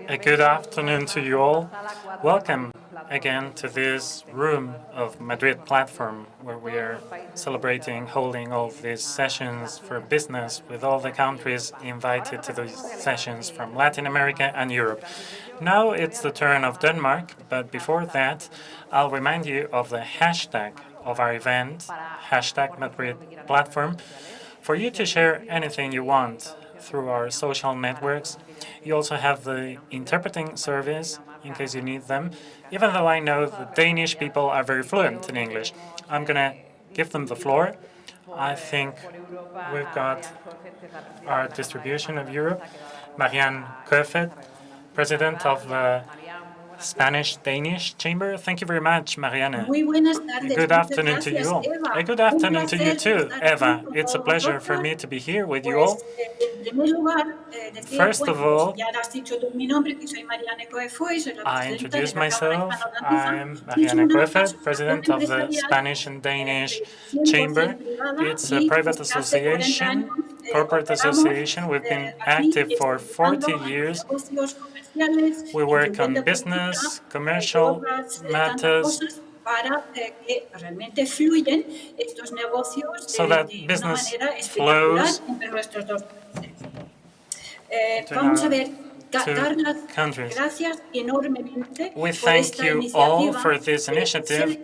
A good afternoon to you all. Welcome again to this room of Madrid platform where we are celebrating holding all these sessions for business with all the countries invited to these sessions from Latin America and Europe. Now it's the turn of Denmark, but before that, I'll remind you of the hashtag of our event, hashtag Madrid platform, for you to share anything you want through our social networks. You also have the interpreting service in case you need them. Even though I know the Danish people are very fluent in English, I'm going to give them the floor. I think we've got our distribution of Europe. Marianne Koefed, president of the Spanish-Danish Chamber. Thank you very much, Marianne. Good afternoon to you all. A good afternoon to you too, Eva. It's a pleasure for me to be here with you all. First of all, I introduce myself. I'm Marianne Koefed, president of the Spanish and Danish Chamber. It's a private association, corporate association. We've been active for 40 years. We work on business, commercial matters, so that business flows to countries. We thank you all for this initiative.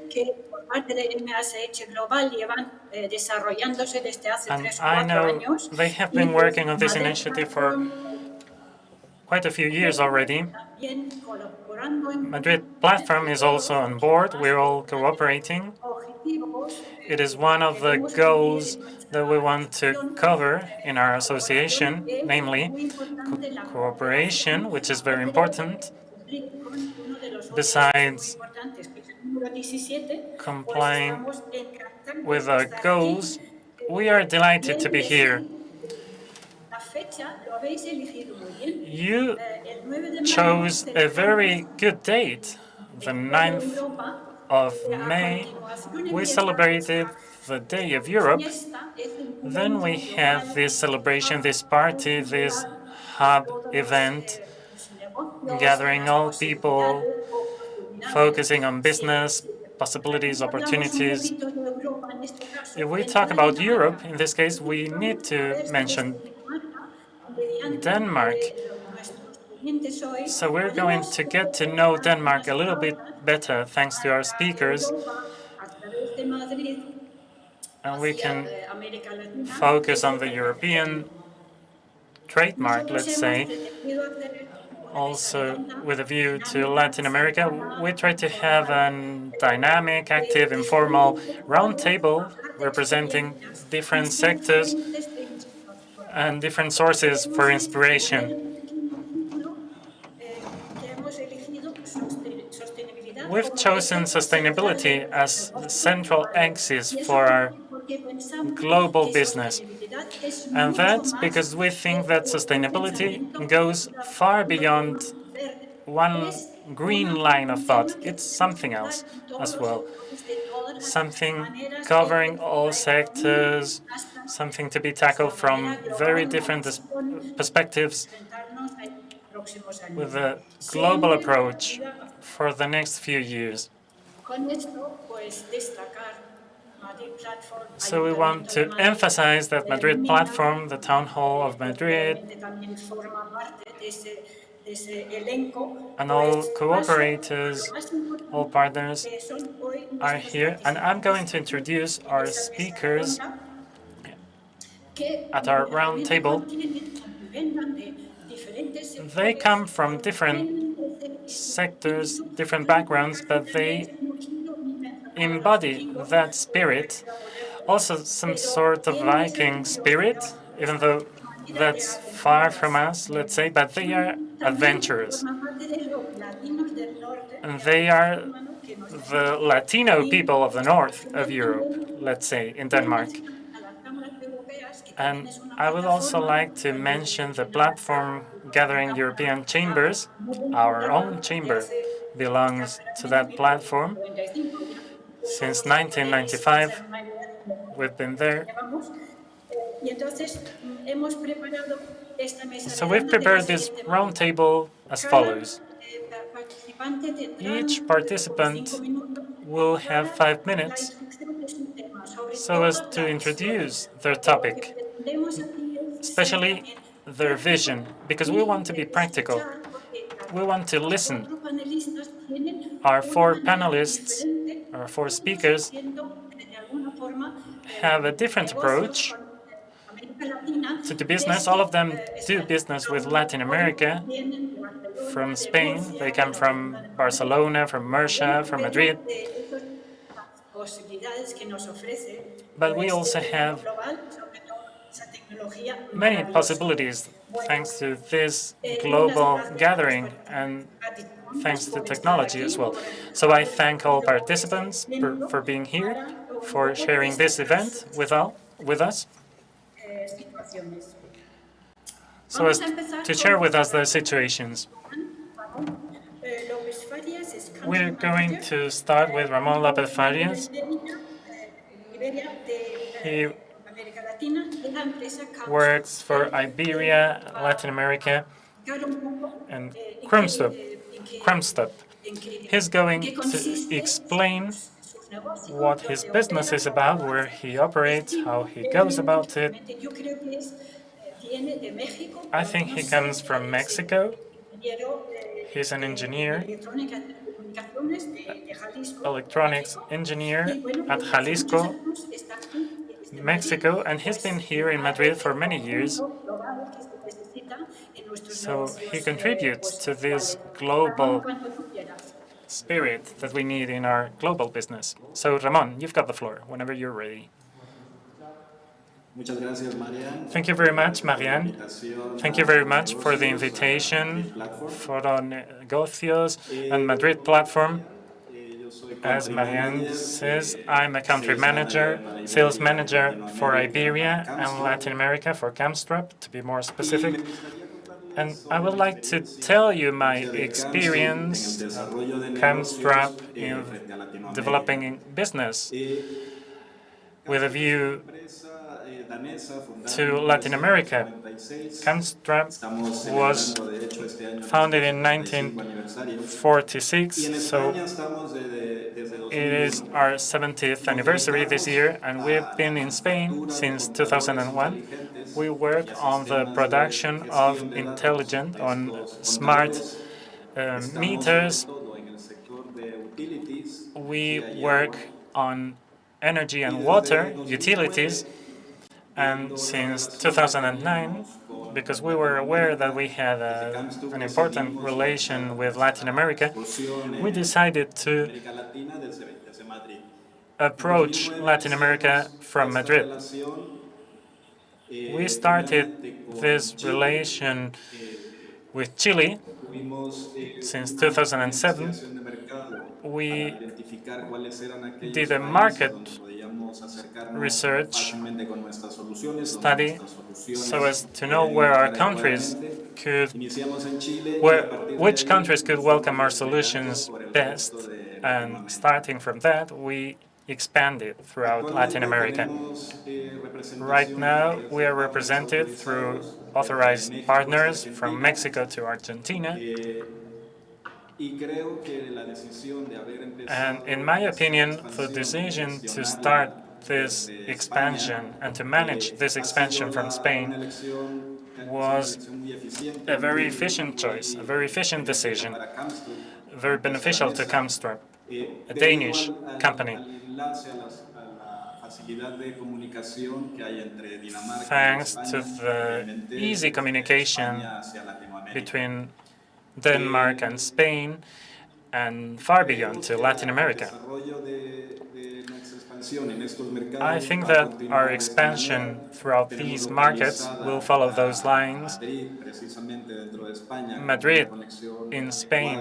And I know they have been working on this initiative for quite a few years already. Madrid platform is also on board. We're all cooperating. It is one of the goals that we want to cover in our association, namely cooperation, which is very important. Besides complying with our goals, we are delighted to be here. You chose a very good date, the 9th of May. We celebrated the Day of Europe. Then we had this celebration, this party, this hub event, gathering all people, focusing on business, possibilities, opportunities. If we talk about Europe, in this case, we need to mention Denmark. So we're going to get to know Denmark a little bit better thanks to our speakers. And we can focus on the European trademark, let's say, also with a view to Latin America. We try to have a dynamic, active, informal roundtable representing different sectors and different sources for inspiration. We've chosen sustainability as the central axis for our global business. And that's because we think that sustainability goes far beyond one green line of thought. It's something else as well. Something covering all sectors, something to be tackled from very different perspectives with a global approach for the next few years. So we want to emphasize that Madrid platform, the Town Hall of Madrid, and all cooperators, all partners are here. And I'm going to introduce our speakers at our round table. They come from different sectors, different backgrounds, but they embody that spirit. Also some sort of Viking spirit, even though that's far from us, let's say, but they are adventurous. And they are the Latino people of the north of Europe, let's say, in Denmark. And I would also like to mention the platform gathering European chambers. Our own chamber belongs to that platform. Since 1995, we've been there. So we've prepared this roundtable as follows. Each participant will have 5 minutes so as to introduce their topic, especially their vision, because we want to be practical. We want to listen. Our 4 panelists, our 4 speakers, have a different approach to do business. All of them do business with Latin America. From Spain, they come from Barcelona, from Murcia, from Madrid. But we also have many possibilities thanks to this global gathering and thanks to technology as well. So I thank all participants for being here, for sharing this event with us, so as to share with us the situations. We're going to start with Ramon López Farias. He works for Iberia, Latin America, and Krumstop. He's going to explain what his business is about, where he operates, how he goes about it. I think he comes from Mexico. He's an engineer, electronics engineer at Jalisco, Mexico, and he's been here in Madrid for many years. So he contributes to this global spirit that we need in our global business. So Ramon, you've got the floor whenever you're ready. Thank you very much, Marianne. Thank you very much for the invitation for the Negocios and Madrid platform. As Marianne says, I'm a country manager, sales manager for Iberia and Latin America for Camstrap, to be more specific. And I would like to tell you my experience at Camstrap in developing business with a view to Latin America. Camstrap was founded in 1946, so it is our 70th anniversary this year, and we've been in Spain since 2001. We work on the production of smart meters. We work on energy and water utilities, and since 2009, because we were aware that we had an important relation with Latin America, we decided to approach Latin America from Madrid. We started this relation with Chile since 2007. We did a market research study so as to know where our countries which countries could welcome our solutions best, and starting from that, we expanded throughout Latin America. Right now, we are represented through authorized partners from Mexico to Argentina. And in my opinion, the decision to start this expansion and to manage this expansion from Spain was a very efficient choice, a very efficient decision, very beneficial to Camstrap, a Danish company. Thanks to the easy communication between Denmark and Spain and far beyond to Latin America. I think that our expansion throughout these markets will follow those lines. Madrid in Spain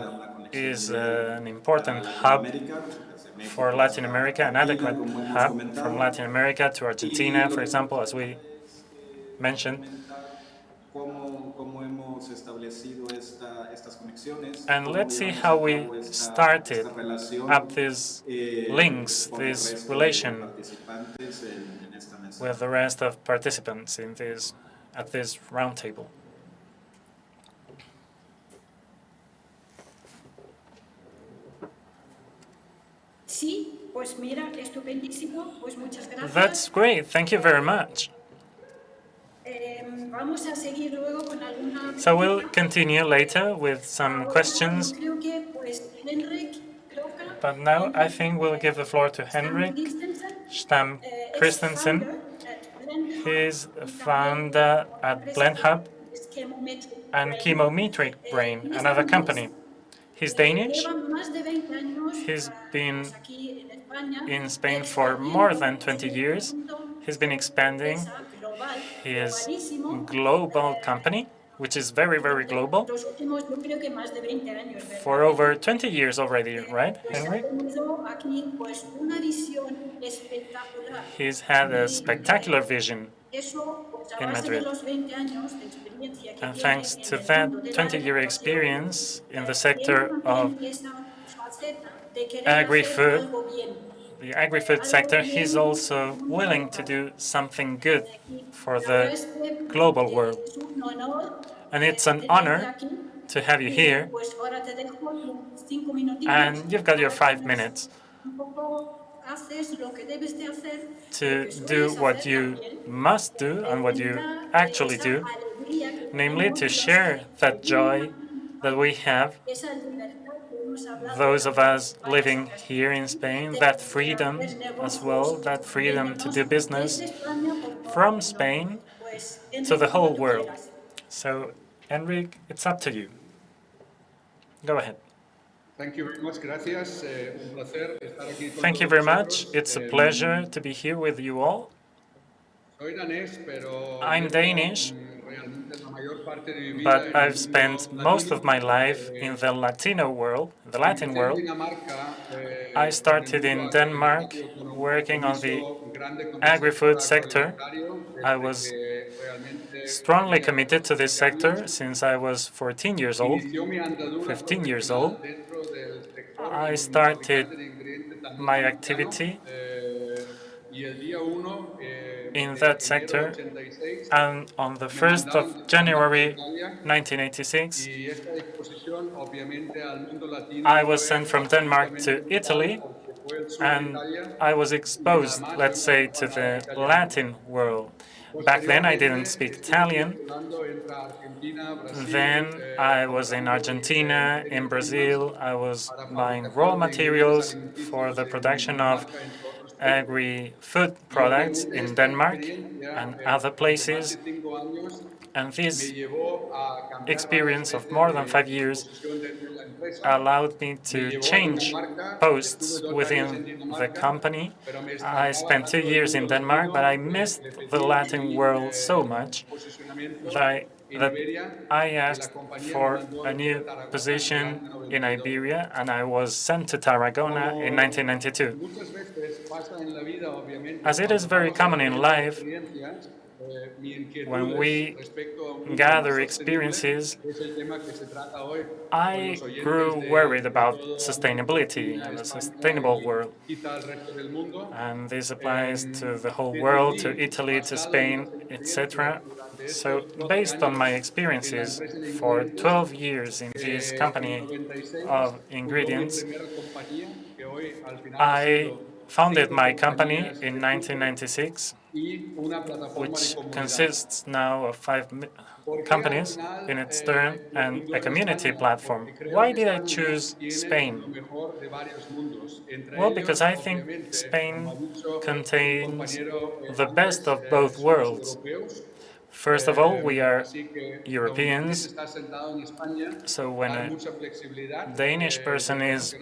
is an important hub for Latin America, an adequate hub from Latin America to Argentina, for example, as we mentioned. And let's see how we started up these links, this relation with the rest of participants at this roundtable. That's great. Thank you very much. So we'll continue later with some questions. But now I think we'll give the floor to Henrik Stam Christensen. He's a founder at BlendHub and Chemometric Brain, another company. He's Danish. He's been in Spain for more than 20 years. He's been expanding his global company, which is very, very global, for over 20 years already, right, Henry? He's had a spectacular vision in Madrid. And thanks to that 20-year experience in the sector of agri-food, the agri-food sector, he's also willing to do something good for the global world. And it's an honor to have you here. And you've got your 5 minutes to do what you must do and what you actually do, namely to share that joy that we have, those of us living here in Spain, that freedom as well, that freedom to do business from Spain to the whole world. So, Enrique, it's up to you. Go ahead. Thank you very much. Gracias. Un placer estar aquí con Thank you very much. It's a pleasure to be here with you all. I'm Danish, but I've spent most of my life in the Latino world, the Latin world. I started in Denmark working on the agri-food sector. I was strongly committed to this sector since I was 14 years old, 15 years old. I started my activity in that sector, and on the 1st of January 1986, I was sent from Denmark to Italy, and I was exposed, let's say, to the Latin world. Back then, I didn't speak Italian. Then I was in Argentina, in Brazil. I was buying raw materials for the production of agri-food products in Denmark and other places. And this experience of more than 5 years allowed me to change posts within the company. I spent 2 years in Denmark, but I missed the Latin world so much that I asked for a new position in Iberia, and I was sent to Tarragona in 1992. As it is very common in life, when we gather experiences, I grew worried about sustainability and a sustainable world. And this applies to the whole world, to Italy, to Spain, etc. So based on my experiences for 12 years in this company of ingredients, I founded my company in 1996, which consists now of 5 companies in its turn and a community platform. Why did I choose Spain? Well, because I think Spain contains the best of both worlds. First of all, we are Europeans, so when a Danish person is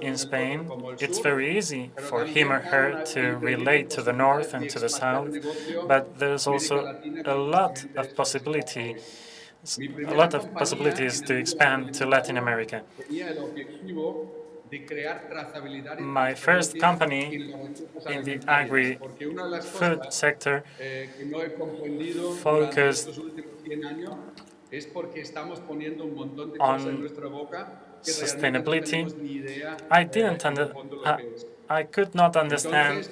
in Spain, it's very easy for him or her to relate to the north and to the south, but there's also a lot of possibilities to expand to Latin America. My first company in the agri-food sector focused on sustainability. I could not understand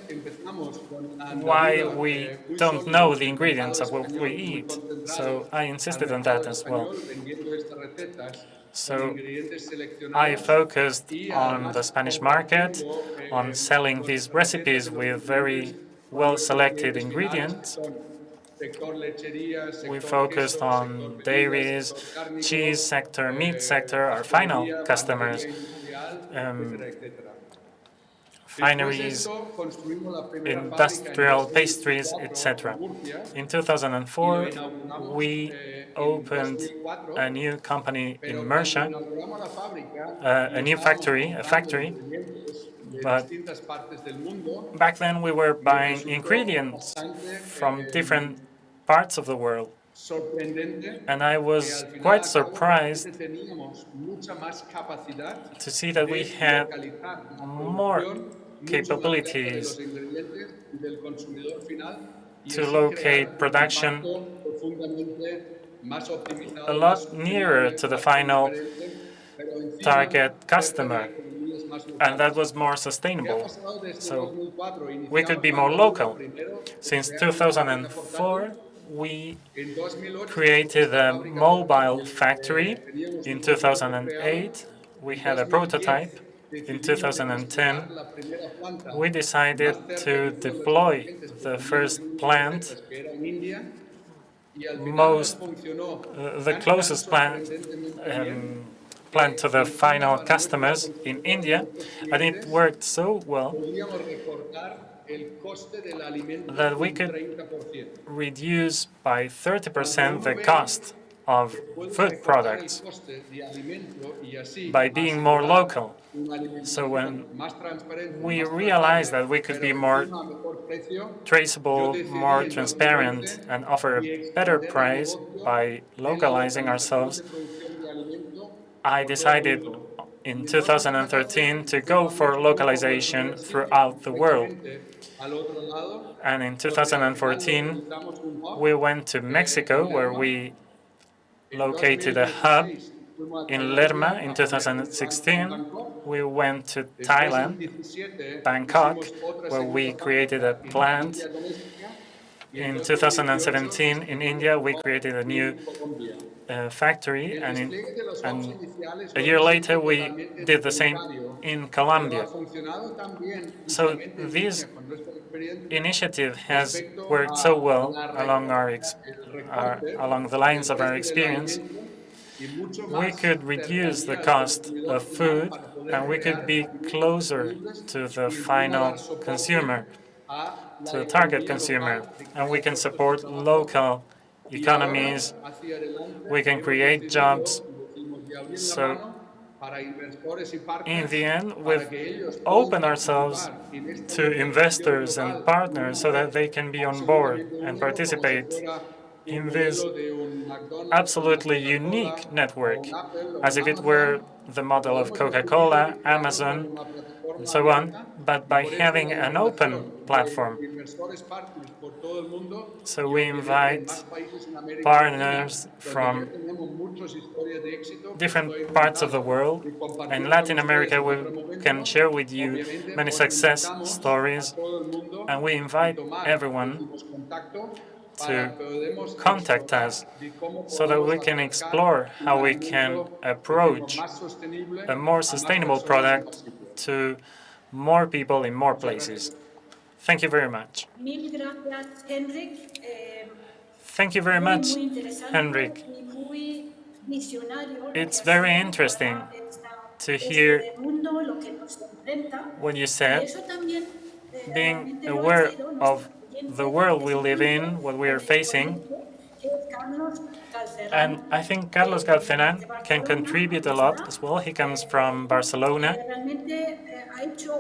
why we don't know the ingredients of what we eat, so I insisted on that as well. So ingredientes I seleccionados focused y on the además Spanish market, compartiendo on selling los these referentes recipes de los with very ingredientes con nuestros well-selected clientes finales, que ingredients. son sector lechería, We sector focused queso, sector on bebidas, dairies, sector cheese cárnico, sector, meat sector, our final pastelería, customers, panadería industrial, um, etcétera, etcétera. Después de fineries, esto, construimos la primera fábrica en industrial pastries, 2004 en etc. Murcia In y lo 2004, inauguramos we en opened a 2004, new company in pero cuando Murcia, inauguramos la fábrica y a new estábamos factory, comprando ingredientes de but distintas partes del mundo, back then we were nos buying resultó ingredients bastante from different parts of the world. sorprendente And I que was al final quite al cabo realmente surprised teníamos mucha más capacidad to see that we de had localizar la more producción mucho más cerca de capabilities los ingredientes y del consumidor final y to así locate crear un production impacto profundamente más a optimizado, más lot nearer sostenible, to the más final transparente, pero encima target cerca de customer, economías más and that locales. was more ¿Qué ha sustainable. pasado desde So 2004? we could Iniciamos be la more andadura local. primero de Since crear una fábrica portátil. 2004, we En 2008 created esta a fábrica mobile portátil factory. teníamos In un prototipo creado. 2008, we En had a 2010 prototype. In decidimos ya 2010, desplegar la primera planta we decided más cerca to de todos los deploy ingredientes que the teníamos first en nuestras plant, recetas, que era en India, y al final nos most funcionó the tan closest sorprendentemente um, bien plant to que the encima final para nuestros customers in consumidores, India, nuestros and it clientes, worked so well podíamos recortar el coste del alimento that we un could 30%. reduce by Cuando 30% uno the ve cost of que puedes food recortar el products coste de alimento y by así being more asegurar local. una So when alimentación más transparente, we más realized trazable, that we could pero be more encima a mejor precio, yo traceable, more decidí en transparent, 2011 and offer a y better extender el price negocio by de la localizing localización ourselves, de producción de alimento I por todo el decided mundo. in Y entonces, fíjate 2013 to go cómo for hemos dado con nuestro localization sitio throughout the world. completamente al otro lado, And in donde al final 2014, localizamos un we hub went to Mexico, en where Lerma. we En located a hub 2016 fuimos a in Lerma. Tailandia In a poner un plant en 2016, Bangkok. we went to Después, en Thailand, 2017, Bangkok, pusimos otra where we segunda created a fábrica en la plant. India doméstica. Y en In 2018 2017, in estrenamos India, un we hub created a new en Colombia. factory, El despliegue de los hubs and iniciales a lo year hemos later, hecho we totalmente did the same voluntario, in pero ha Colombia. funcionado también So justamente en this línea con nuestra experiencia initiative has respecto worked so a well el recorte along the lines del of our precio del experience. alimento y mucho We más could reduce the cercanía al cost of consumidor final food, para poder and we could crear be alimentos closer sostenibles to the y encima final dar consumer, soporte a to la the target economía consumer, local de and we crear can puestos de support trabajo local y ahora, economies. hacia adelante, We can hemos create jobs. decidido y decimos de abrir la So mano para inversores y in the partners end, para we've que ellos puedan opened ourselves participar en esta to localización investors and global de partners una so that red they can be on board absolutamente and único, como si participate fuera un in this modelo de un McDonald's o una absolutely Coca-Cola unique o network, un Apple o as un if it were Amazon. the model Lo of hemos decidido Coca-Cola, y creado con Amazon, una and plataforma so on, abierta but y by por eso having la an open invitación de platform. inversores partners por todo el mundo So y we obviamente en invite más países en América Latina, partners donde ya from tenemos muchas historias de éxito que different estoy parts of the encantado world. de In compartir con Latin ustedes America, en we otro can momento. share with you Obviamente many os success invitamos a stories, todo el mundo and we y invite tomar everyone últimos contactos to para podemos contact us explorar de cómo so that podemos we can acercar explore un how we can alimento, decimos, approach más sostenible a more a más sustainable personas y más product sitios. to more people in more Muchas gracias. places. Thank you very much. Mil gracias, Henrik. Thank you very much, Muy interesante Henrik. y muy visionario lo It's que ha very sido interesting para to hear este mundo, lo que nos enfrenta. what you Y said, eso también being realmente lo ha aware sido of nuestro the world we live presidente in, what we are en el facing. proyecto, que es Carlos Galcerán, And I think Carlos Galceran de can Barcelona, contribute a lot Barcelona, as well. He comes from Barcelona. realmente ha hecho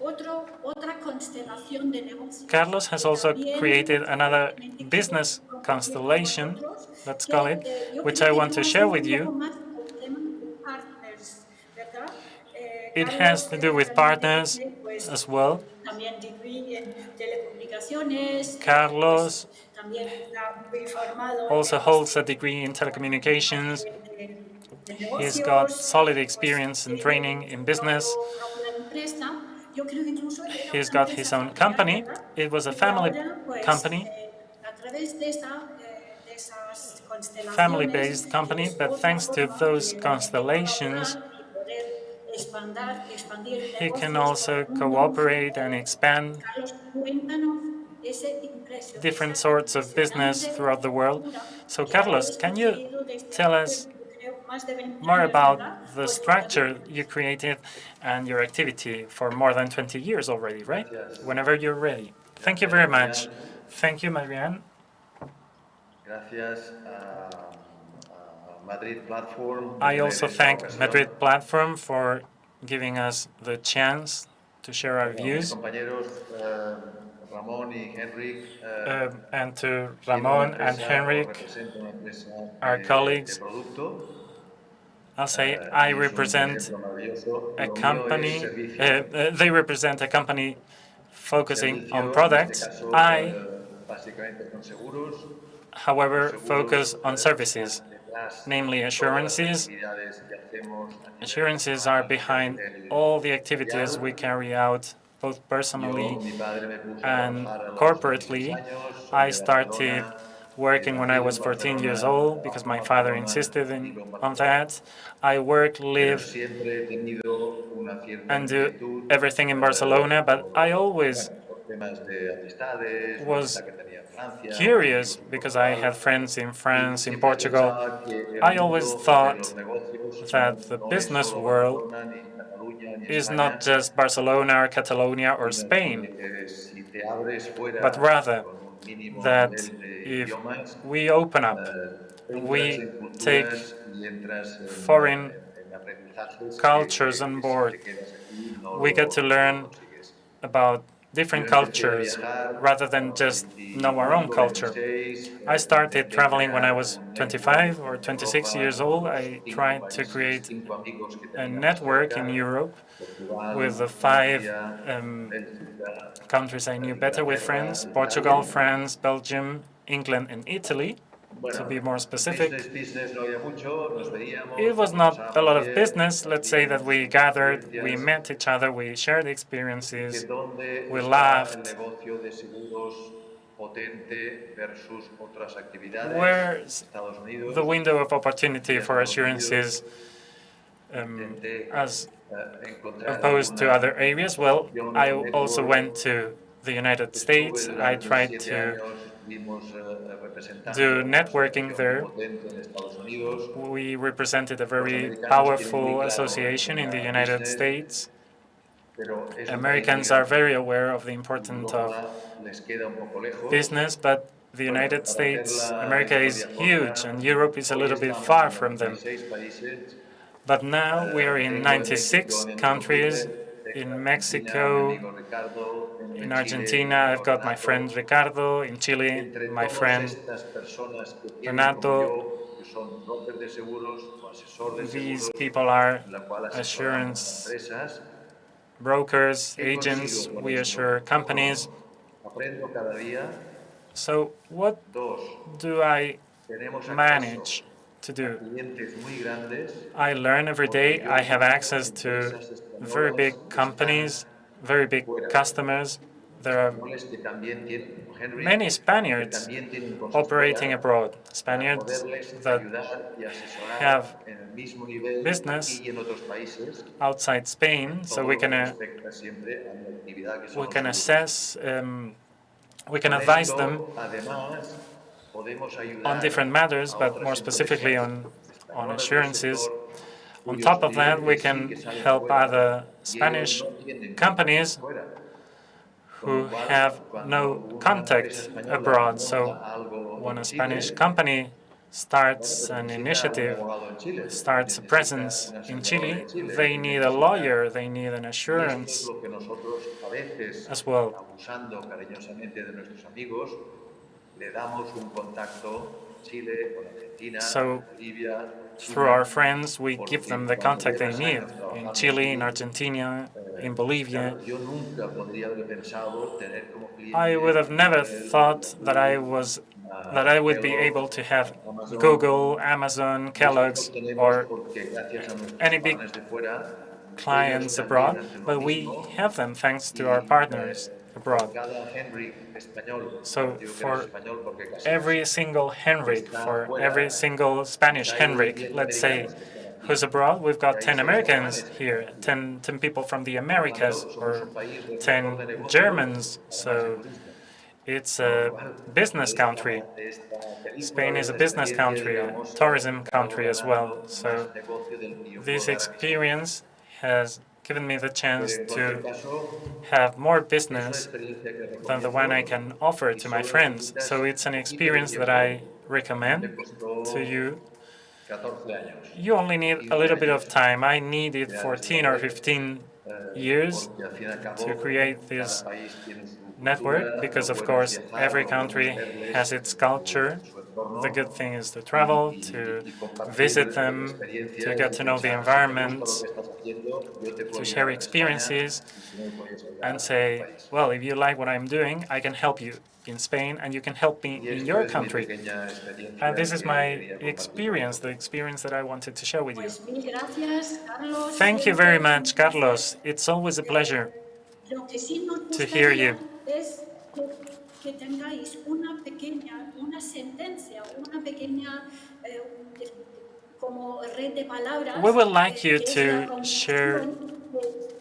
otra constelación de negocios. Carlos has also created another realmente business quiero compartir con constellation, vosotros, let's que, call it, yo which creo I que want to tiene share que ver with un poco you. más con el tema de partners, ¿verdad? It Carlos, has to do with realmente partners tiene, pues, as well. también degree en telecomunicaciones. Carlos Pues, también está muy formado also en holds a degree in telecommunications. de He's got negocios, solid pues, experience and tiene training in business. propia empresa. Yo creo que incluso era He's una got empresa his own familiar, company. ¿verdad? It was a Y family ahora, pues, company. a través de family-based company, but thanks to those constellations, he can also cooperate and expand different sorts of business throughout the world. So, Carlos, can you tell us more about the structure you created and your activity for more than 20 years already, right? Whenever you're ready. Thank you very much. Thank you, Marianne. I also thank Madrid Platform for giving us the chance to share our views. And to Ramon and Henrik, our colleagues, I'll say I represent a company, they represent a company focusing on products. I, however, focus on services, namely assurances. Assurances are behind all the activities we carry out, both personally and corporately. I started working when I was 14 years old because my father insisted on that. I work, live, and do everything in Barcelona, but I always was curious because I had friends in France, in Portugal. I always thought that the business world is not just Barcelona or Catalonia or Spain, but rather that if we open up and we take foreign cultures on board, we get to learn about different cultures rather than just know our own culture. I started traveling when I was 25 or 26 years old. I tried to create a network in Europe with the 5 countries I knew better with friends: Portugal, France, Belgium, England, and Italy, to be more specific. It was not a lot of business. Let's say that we gathered, we met each other, we shared experiences, we laughed. Where's the window of opportunity for assurances as opposed to other areas? Well, I also went to the United States. I tried to do networking there. We represented a very powerful association in the United States. Americans are very aware of the importance of business, but the United States, America is huge, and Europe is a little bit far from them. But now we are in 96 countries. In Mexico, in Argentina, I've got my friend Ricardo. In Chile, my friend Renato. These people are assurance brokers, agents. We assure companies. So what do I manage to do? I learn every day. I have access to very big companies, very big customers. There are many Spaniards operating abroad, Spaniards that have business outside Spain, so we can assess, we can advise them on different matters, but more specifically on assurances. On top of that, we can help other Spanish companies who have no contact abroad. So when a Spanish company starts an initiative, starts a presence in Chile, they need a lawyer, they need an assurance as well. So through our friends, we give them the contact they need in Chile, in Argentina, in Bolivia. I would have never thought that I would be able to have Google, Amazon, Kellogg's, or any big clients abroad, but we have them thanks to our partners. abroad. So for every single Henrik, for every single Spanish Henrik, let's say, who's abroad, we've got 10 Americans here, 10 people from the Americas, or 10 Germans. So it's a business country. Spain is a business country, a tourism country as well. So this experience has given me the chance to have more business than the one I can offer to my friends. So it's an experience that I recommend to you. You only need a little bit of time. I needed 14 or 15 years to create this network because, of course, every country has its culture. The good thing is to travel, to visit them, to get to know the environments, to share experiences, and say, well, if you like what I'm doing, I can help you in Spain, and you can help me in your country. And this is my experience, the experience that I wanted to share with you. Pues mil gracias, Carlos. Thank you very much, Carlos. It's always a pleasure Lo que sí nos to hear you. gustaría es que tengáis una sentencia, una pequeña como red de palabras. We would like you que es la to conclusión share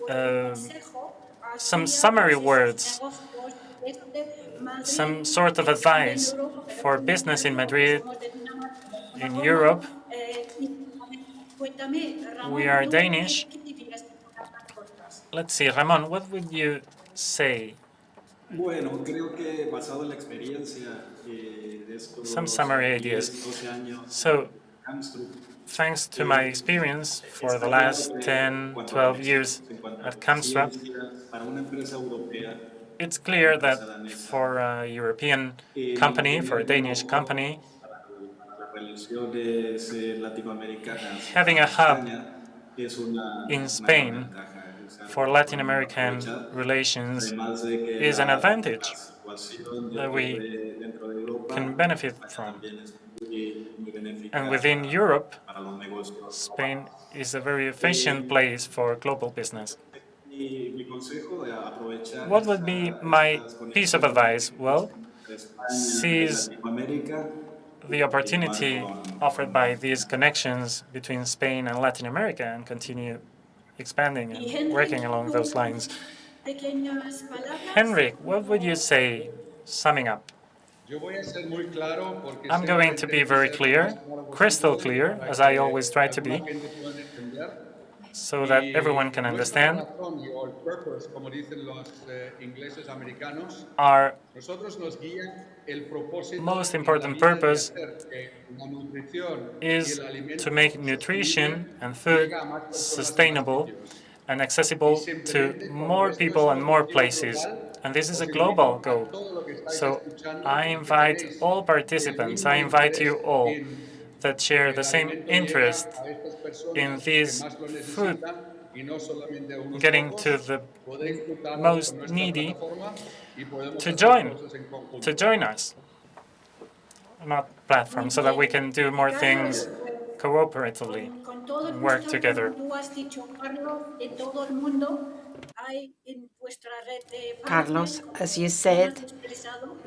del consejo some hacia summary esos words, negocios Madrid, some sort of advice for business in Madrid, somos de Dinamarca. in Europe. Cuéntame, Ramón, We are ¿tú Danish. qué dirías de palabras cortas? Let's see, Ramon, what would you say? Bueno, creo que basado en la experiencia de estos Some summary 10, ideas. 12 años So, Amsterdam, thanks to my experience for the last 10, 12 years at Kamstra, para una empresa europea, it's clear that for a European company, for a Danish company, para las relaciones latinoamericanas, having a hub es una in Spain gran ventaja. for Latin American relations Además de que is an la advantage situación that we dentro de Europa can benefit from. también es muy benéfica And within Europe, para los negocios. Spain is a very efficient place for global business. Mi consejo de aprovechar What would be my piece of advice? Well, seize Latinoamérica the opportunity offered by these connections between Spain and Latin America and continue expanding and working along those lines. Pequeñas palabras. Henrik, what would you say, summing up? Yo voy a ser muy claro porque I'm going to be very clear, crystal clear, as I always try to be, so that everyone can understand. Our most important purpose is to make nutrition and food sustainable and accessible to more people and more places. And this is a global goal. So I invite all participants, I invite you all that share the same interest in this food, getting to the most needy, to join us on our platform so that we can do more things cooperatively and work together. Carlos, as you said,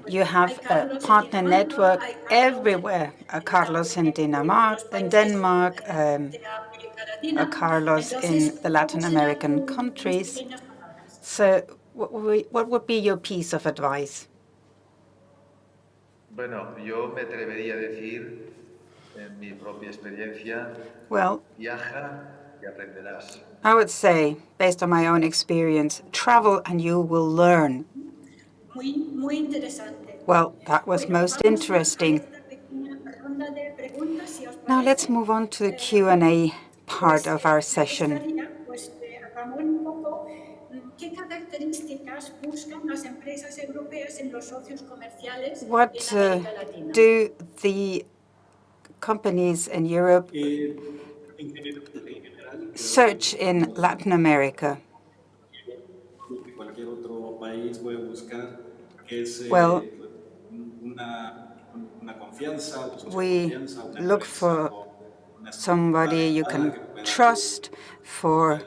you have a partner network everywhere. A Carlos in Denmark, a Carlos in the Latin American countries. So what would be your piece of advice? Bueno, yo me atrevería a decir, en mi propia experiencia, well, viaja y aprenderás. I would say, based on my own experience, travel and you will learn. Well, that was most interesting. Now let's move on to the Q&A part of our session. What do the companies in Europe search in Latin America? Well, we look for somebody you can trust, for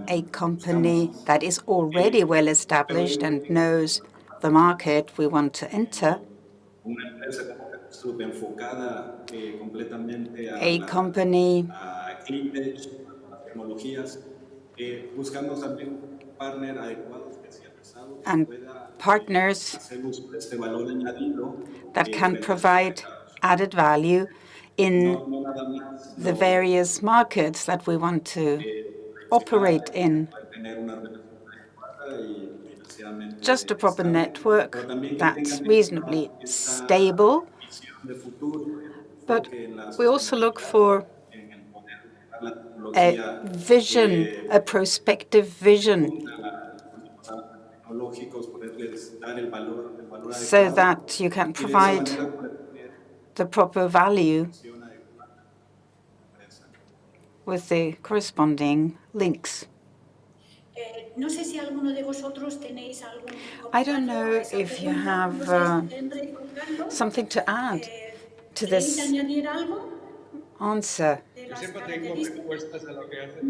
a company that is already well established and knows the market we want to enter, una empresa como Netsup enfocada completamente a company a clean tech, a nuevas tecnologías, buscando también un partner adecuado, especializado, que and pueda partners hacer uso de este valor añadido that can frente a estos provide mercados. added value in No nada más the various markets that we want to operate in. tener una relación adecuada y Just a financieramente proper estable, network pero también que that's tengan reasonably esta stable, visión de futuro, but enfoque en la we also look sostenibilidad, for en el poder utilizar la a tecnología vision, a prospective vision, junto con los avances tecnológicos, poderles dar el valor so adecuado that you can y de esa provide manera poder tener the proper value acción adecuada en la empresa. with the corresponding links. No sé si alguno de vosotros tenéis algún I don't comentario a know esa if you pregunta. have No sé si Enrique o Carlos, something to add to ¿queréis this añadir algo answer. de Yo las siempre tengo características? respuestas a lo que hace.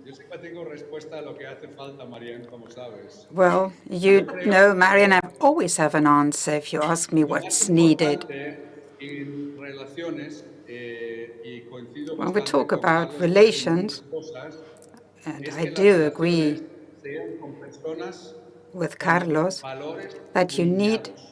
Yo siempre tengo respuesta a lo que hace falta, Marian, como sabes. Well, you know, Marian, I always have an answer if you ask me Lo más what's needed. importante en relaciones, y coincido When we bastante talk con about Carlos en relations, muchas cosas, and es I que las do relaciones agree sean con personas with con Carlos valores that you need alineados.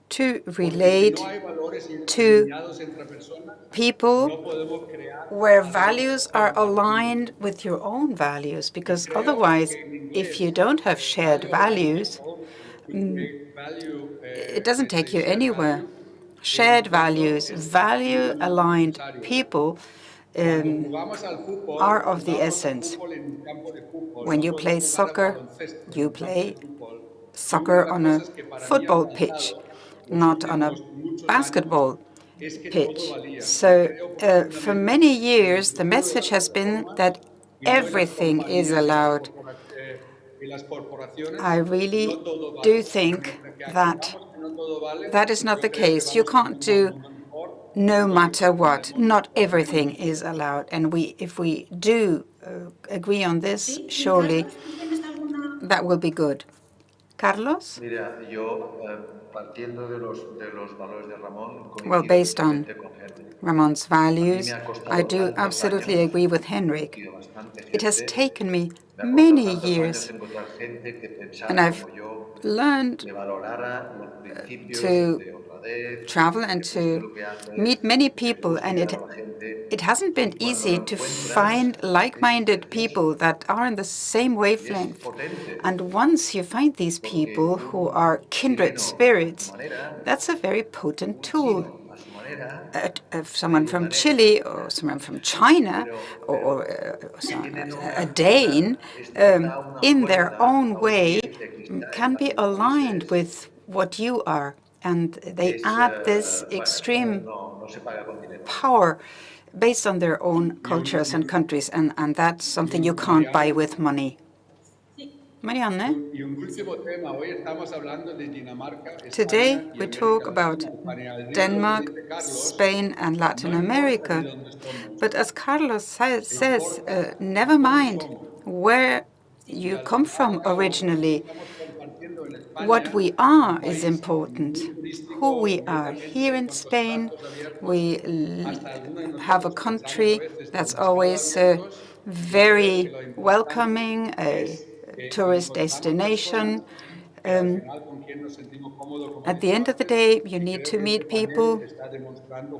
to Porque si no relate hay valores to alineados entre personas, people no podemos crear where algo values are compartido. aligned with your own values, Y because creo otherwise, que en if you inglés, don't have shared value alignment, values, to create value, it doesn't take you shared anywhere. value, en el Shared fondo values, es absolutamente value-aligned necesario. people Cuando jugamos al are fútbol, of the jugamos al essence. fútbol en un campo de fútbol, When no you play podemos jugar al soccer, baloncesto en you un campo de play fútbol. Y una de soccer las on a cosas que para mí ha football pitch, faltado los not on a últimos muchos años basketball es que todo pitch. valía. Y So creo for profundamente many que el years, the futuro de las message has been plataformas that y luego las everything is compañías allowed. y las corporaciones, I really no todo do vale. think Mientras que that acordamos que no todo vale, that is not yo the creo que case. You vamos a can't un mundo do mejor no juntos y matter what. comprendemos Not mejor everything nuestros is allowed. And if we do agree on this, Sí, y surely Carlos, ¿tú tienes alguna? that will be good. Carlos? Mira, yo partiendo de los valores de Ramón, Well, coincido based on totalmente con Henry. Ramon's A mí me values, ha I costado do tantos absolutely años, agree with he Henrik. conocido bastante It has gente, taken me me ha costado many tantos años years, encontrar gente que and pensara I've como yo, learned que valorara los principios to de honradez, travel que and le guste to lo que hace meet many y que le people, guste and ayudar it a la gente. it hasn't been Y cuando lo easy to encuentras, find like-minded precioso. people that are in the same Y es wavelength. potente, And once you find these porque people who un are kindred chileno a su spirits, manera, that's a very potent un tool. chino a su manera, If le someone from ayudan Chile or someone from China or tienen a Dane, esto da una in their fuerza a own la way, audiencia que está en can be varios aligned países with what you are. And que they es, add this bueno, extreme no se paga con dinero. power based on their own Y un, cultures and countries, and that's something you can't buy Marianne, with money. Sí, Marianne, y un último tema. Hoy estamos hablando de Dinamarca, today España y we América talk about Latina. Para añadir lo que Denmark, dice Carlos, Spain, and Latin no importa de America. dónde somos, But as Carlos says, importa never cómo mind somos. where Y you al come from final, lo que originally. estamos compartiendo en What España, we un are is país important. muy Who turístico, we muy are. Here caliente, in con los Spain, brazos abiertos, we hasta algunos de have a nosotros pensamos a country veces that's demasiado always abiertos, y creo que very lo importante welcoming, a es que tourist encontramos personas destination. que al final con quien nos sentimos cómodos como At the end of the Dinamarca, day, you y need creo to que este meet panel people está demostrando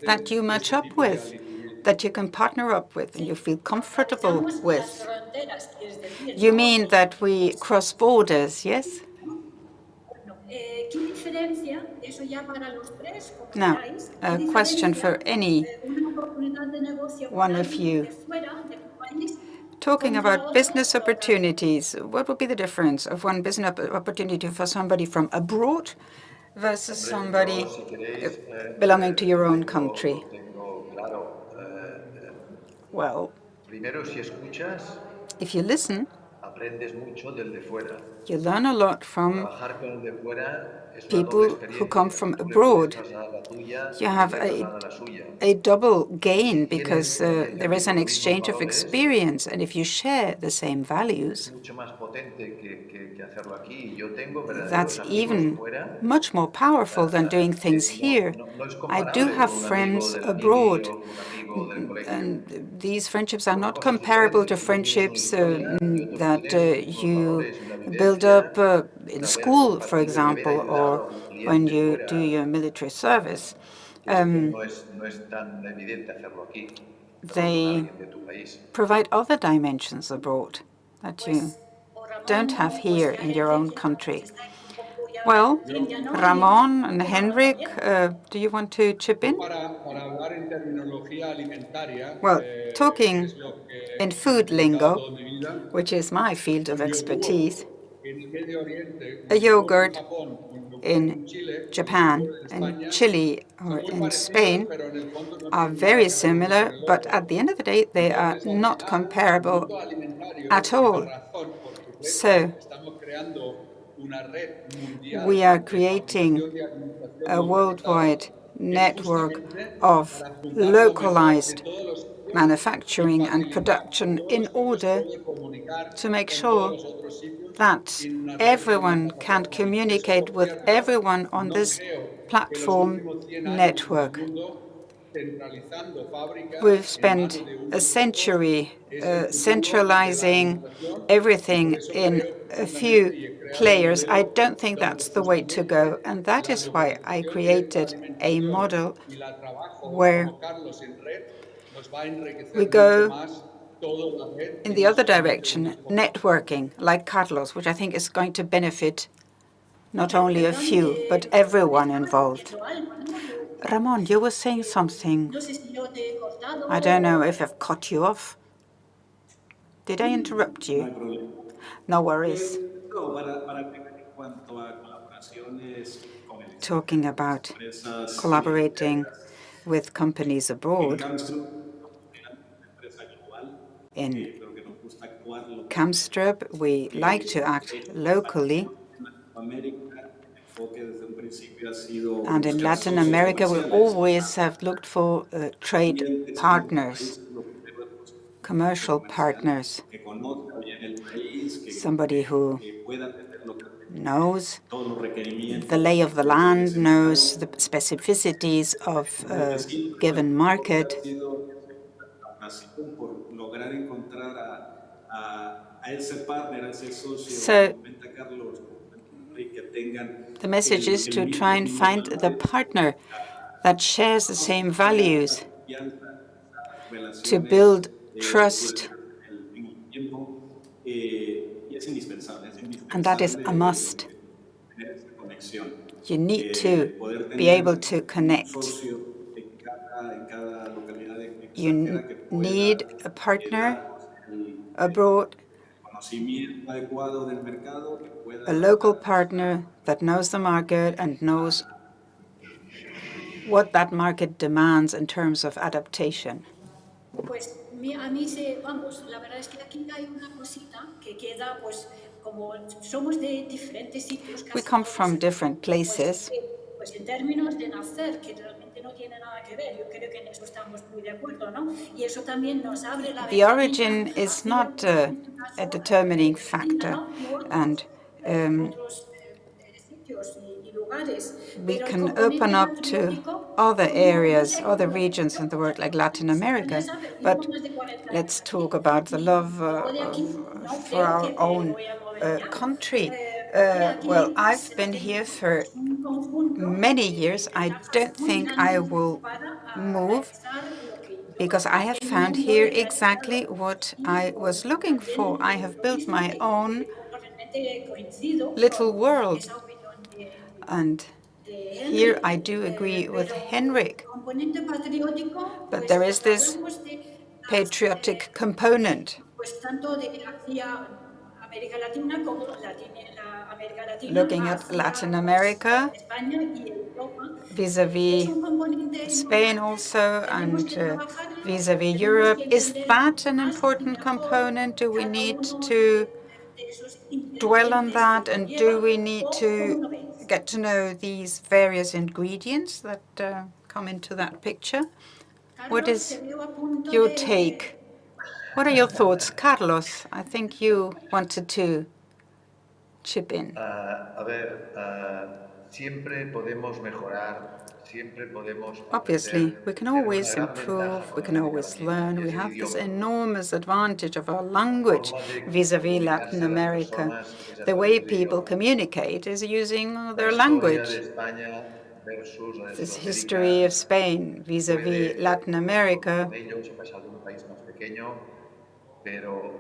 that you justamente match ese up tipo de with, alineamiento. that you can partner up with, and you feel comfortable atravesamos las with. fronteras, quieres decir, You ¿no? mean that we cross borders, yes? Bueno, ¿qué diferencia, eso ya para los tres, como Now, queráis, qué a question diferencia for any una oportunidad de negocio con one of alguien de you. fuera, de tu país, Talking contra about otro business local? opportunities, what would be the difference of one business opportunity for somebody from abroad versus Hombre, somebody yo, si queréis, belonging to your own country? lo tengo claro. Well, Primero, si escuchas, if you listen, a aprendes mucho del de fuera. You learn a lot from Trabajar con el de fuera es una doble people who come experiencia. from Tú le puedes abroad. trasladar la tuya You y have te traslada la suya. a double gain Tienes because conciencia there que is con an los mismos exchange of valores experience. And if you share the same es values, mucho más potente que hacerlo aquí. Yo tengo that's verdaderos amigos even fuera. much more powerful than doing things here. No es I do comparable have con un amigo friends del abroad, amiguillo, con un amigo del colegio. and these friendships are Son not cosas comparable to diferentes. Uno tiene una friendships historia y otro that tiene unos you valores y una build up vivencia, in haber school, for compartido y haber example, or ayudado a un when cliente you do fuera, your military service. que no es tan evidente hacerlo aquí, solo con They alguien de tu país. provide other dimensions abroad that you Pues, o don't Ramón have o here sea in your Henrik, own ya country. pues estáis un poco ya Well, en línea, ¿no? Ramon and Y Juan Henrik, también. do you want to chip Yo in? para hablar en terminología alimentaria, Well, que talking es lo que in me he food dedicado lingo, toda mi vida, which is my field of un expertise, yogur en el Medio Oriente, a un yogur en yogurt Japón, un yogur in en Chile, un Japan, yogur en in España, Chile, or son muy in parecidos, Spain pero en el fondo no are tienen nada very que ver uno con similar, el but at otro. the end of the day, they are Entonces, al not final, el comparable mundo alimentario at y la all. razón por su So, estamos creando una red we mundial are de creating fabricación de alimentación a localizada, worldwide es network justamente of para juntar lo mejor de localized todos los sitios y manufacturing and facilitar que production todos in los sitios order puedan comunicar to make con todos sure los otros sitios that en una red, en una everyone can plataforma. Y eso communicate lo voy a with hacer. everyone on No this creo que los platform últimos 100 años en el network. mundo centralizando fábricas We've en spent manos de a unos pocos century es el futuro de la centralizing alimentación y por everything eso in creo a profundamente few y he creado un players. I modelo don't think donde that's the way to go, justamente and that la is why I localización directa de created a alimentación model y la trabajo where como Carlos en red nos va a we enriquecer mucho go más toda la red in y the más other fácilmente y direction, más potente. networking, like Carlos, which I think is going to benefit not only a Perdón, few, but me everyone estabas involved. diciendo algo, ¿no? Ramon, you were saying something. No sé si yo te he cortado I don't know o... if I've cut you off. Did I interrupt No hay you? problema. No worries. No, para agregar en cuanto a colaboraciones con el Talking exterior, con las about empresas collaborating externas, with companies en abroad. Camstrup estamos creando una empresa global. In Creo que nos gusta actuar localmente. Kamstrup, we like to act locally, En Latinoamérica, el enfoque desde un principio ha sido and in buscar Latin socios America, we comerciales, always have looked for trade clientes en nuestro partners, país. Lo primero es buscar un socio commercial comercial partners, que conozca bien el país, somebody who que pueda atender localmente knows todos los requerimientos the lay of the de land, ese mercado. knows the specificities of Lo que a sí, given nuestro enfoque market. ha sido la pasión por lograr encontrar a ese partner, a ese socio, So como comenta Carlos, como comenta Henry, que tengan the message is el to try and mismos find the valores, partner that shares the same values confianza, to relaciones build trust, en el tiempo, y es indispensable and that is a must. tener esa conexión. You need to Poder be tener able to un connect. socio en cada localidad You extranjera que need pueda a partner darnos el abroad, conocimiento adecuado del mercado, que pueda a local adaptarnos partner that knows the market and knows what that market demands in terms of adaptation. Pues a mí vamos, la verdad es que aquí hay una cosita que queda, pues como somos de diferentes sitios, We casi come todos, from different places. pues en términos de nacer, que realmente no tiene nada que ver, yo creo que en eso estamos muy de acuerdo, ¿no? Y eso también nos abre la The origin is not a determining factor, and otros sitios y lugares, we pero el can open componente up to patriótico, other no areas, sé other cómo regions in the world, like Latin ya America. sabes, llevo But más de 40 let's años talk aquí about the y love luego de aquí no for creo que our me own voy a mover ya. country. Porque Well, aquí I've se been tiene here for un conjunto many years. I ventajas don't muy think I grandes will para move realizar lo que yo because I have found entiendo here y exactly realizado what y I was looking for. I have lo built mismo my own que realmente coincido little con world. esa opinión And de here I Henry, do agree with pero Henrik. el componente patriótico, But pues there is cuando this hablamos de patriotic component. pues tanto de hacia América Latina como la América Latina Looking at hacia Latin pues, America, España y Europa, es vis-a-vis un componente Spain importante. also, Tenemos and que trabajarlo, vis-a-vis tenemos Europe. que Is entender that an más y important mejor component? Do we cada need uno to dwell on that, and do we need to get to know these various ingredients that come into that picture? What is your take? What are your thoughts? Carlos, I think you wanted to chip in. A ver, siempre podemos mejorar, siempre podemos Obviously, we aprender. can Tenemos una always gran ventaja improve, we con can América always Latina, learn. que We es el have this idioma. enormous advantage of our La language forma de vis-à-vis Latin comunicarse las America. personas es a The través way del people idioma. communicate is using La their historia de language. España versus la de This history of Sudamérica Spain vis-à-vis puede Latin coincidir America con ellos, a pesar de un país más pequeño, pero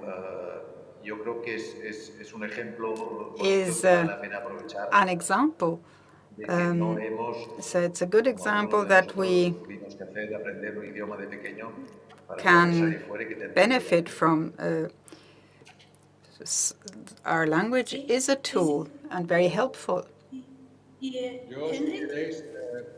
yo creo que es un ejemplo bonito is que vale la pena aprovechar, an example. de que no hemos, So it's a good como algunos example de that we nosotros tuvimos que hacer, de aprender un idioma de pequeño para poder salir can fuera y que te entendiera. benefit from. Our language is a tool and very helpful. Yo, si Henrik, queréis,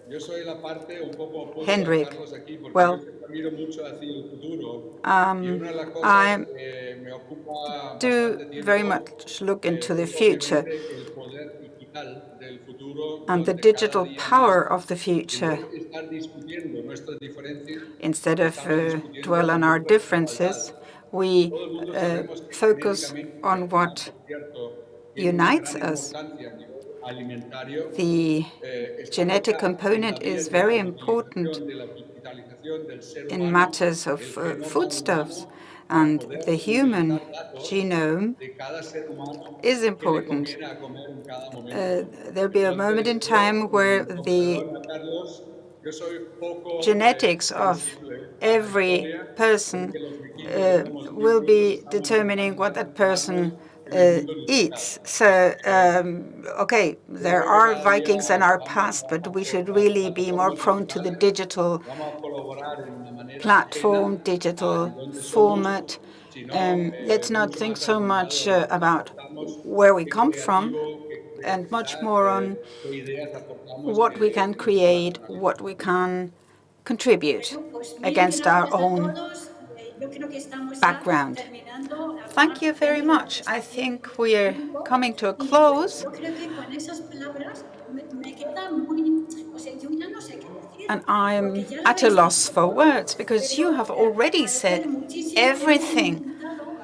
yo soy la parte un poco opuesta a Henrik, Carlos aquí, porque well, yo siempre miro mucho hacia el futuro. Y una de las cosas I que me ocupa do bastante very tiempo much look into the es future obviamente el poder digital del futuro, and the donde cada digital día más, power of the en future. vez de estar discutiendo nuestras diferencias, Instead of estamos discutiendo dwell on our nuestra igualdad. differences, we Todo el mundo sabemos que focus on genéticamente what por cierto, tiene una unites gran us. importancia a nivel alimentario. The Estamos genetic ya en la component vía is de very la important utilización de la digitalización del ser in humano, matters of el genoma foodstuffs, humano, para and poder the human utilizar datos genome de cada ser humano is que le important. conviene a comer en cada momento. There'll be a moment in Entonces, time where con the perdón a Carlos, yo soy poco genetics of sensible a la every historia, person porque los vikingos éramos muy will brutos, be estamos determining empezando a what that transformarnos person en el mundo digital. eats. So, okay, Yo there creo que are cada día Vikings in our vamos past, but we should really a be more plataformas prone to the digitales, digital vamos a colaborar en una manera platform, ajena a digital de dónde somos, format. sino Let's not mucho think más so alimentado much de lo que about aportamos, where we qué come from, creativo, qué and much creatividad, more on qué ideas aportamos what we can que nos puedan create, what analizar. we can contribute bueno, pues mil against our gracias a own todos. Yo creo que estamos ya background. terminando, Thank además you very dentro much. de I este think we're tiempo. coming to a Y bueno, close, yo creo que con esas palabras me queda muy, o sea, yo ya no sé qué decir, and porque I'm ya lo at a habéis loss dicho for todo, words because you pero have already agradecer said muchísimo, hemos everything intentado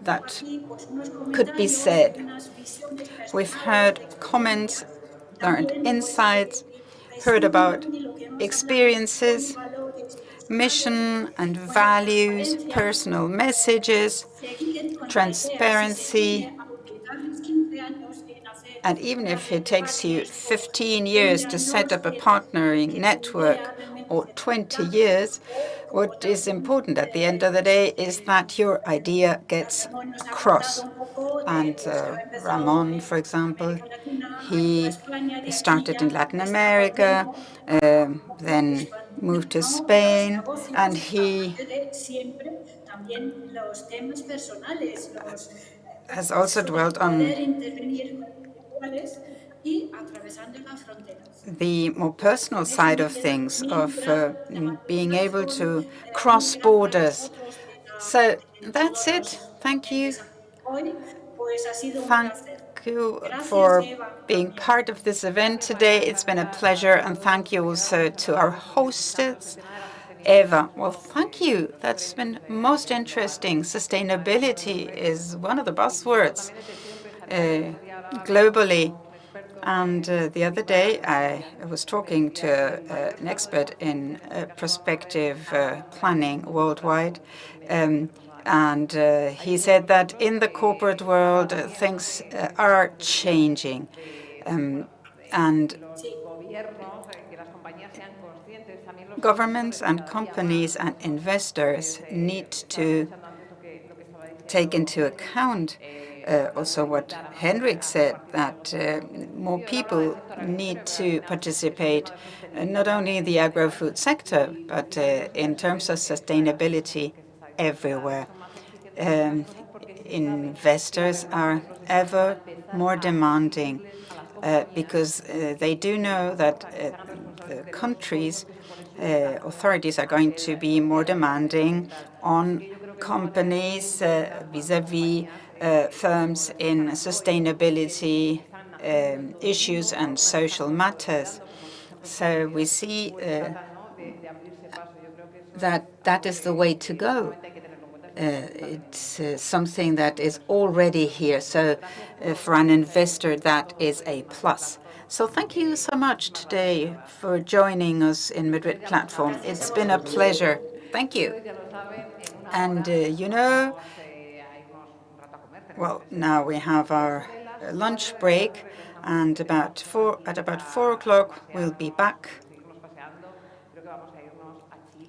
that aquí pues unos could be comentarios, said. unas visiones We've personales heard de comments, experiencias, learned también pues insights, heard about resumen y lo que hemos hablado son experiences, valores personales, mission and bueno, values, transparencia, personal messages, seguir con la idea, si se transparency. tiene, aunque tardes 15 años en hacer And even una if red it de takes you partners o 15 20 years to set años, up a partnering que tu network idea realmente or se 20 cumpla, years, o como what is también important at the end of the day is that your idea gets Ramón nos ha contado across. un poco de And pues, que ha empezado Ramon, en for example, América Latina, ha venido a he España, de aquí started in ya Latin está America, volviendo a un poco then expandir, moved to ¿no? Los Spain, and negocios, he aparte de siempre también los temas personales, has also eso de dwelt on poder intervenir con individuales y atravesando las fronteras. the more personal Con eso side me of quedo. things, Mil of gracias de being able participación, to cross mil gracias a borders. vosotros So en that's todos it. los Thank you. ponentes hoy, pues ha sido un Thank placer. you Gracias, for Eva, being también. part of this event today. It's been a pleasure, and thank you also to our hostess, Eva. Well, thank you. That's been most interesting. Sustainability is one of the buzzwords globally. And the other day, I was talking to an expert in prospective planning worldwide, and he said that in the corporate world, things are changing. And governments and companies and investors need to take into account also what Henrik said, that more people need to participate not only in the agro-food sector, but in terms of sustainability everywhere. Investors are ever more demanding because they do know that the countries' authorities are going to be more demanding on companies vis-à-vis firms in sustainability issues and social matters. So we see that is the way to go. It's something that is already here. So for an investor, that is a plus. So thank you so much today for joining us in Madrid Platform. It's been a pleasure. Thank you. And well, now we have our lunch break, and at about 4 o'clock we'll be back.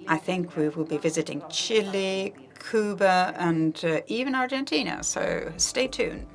I think we will be visiting Chile, Cuba, and even Argentina. So stay tuned.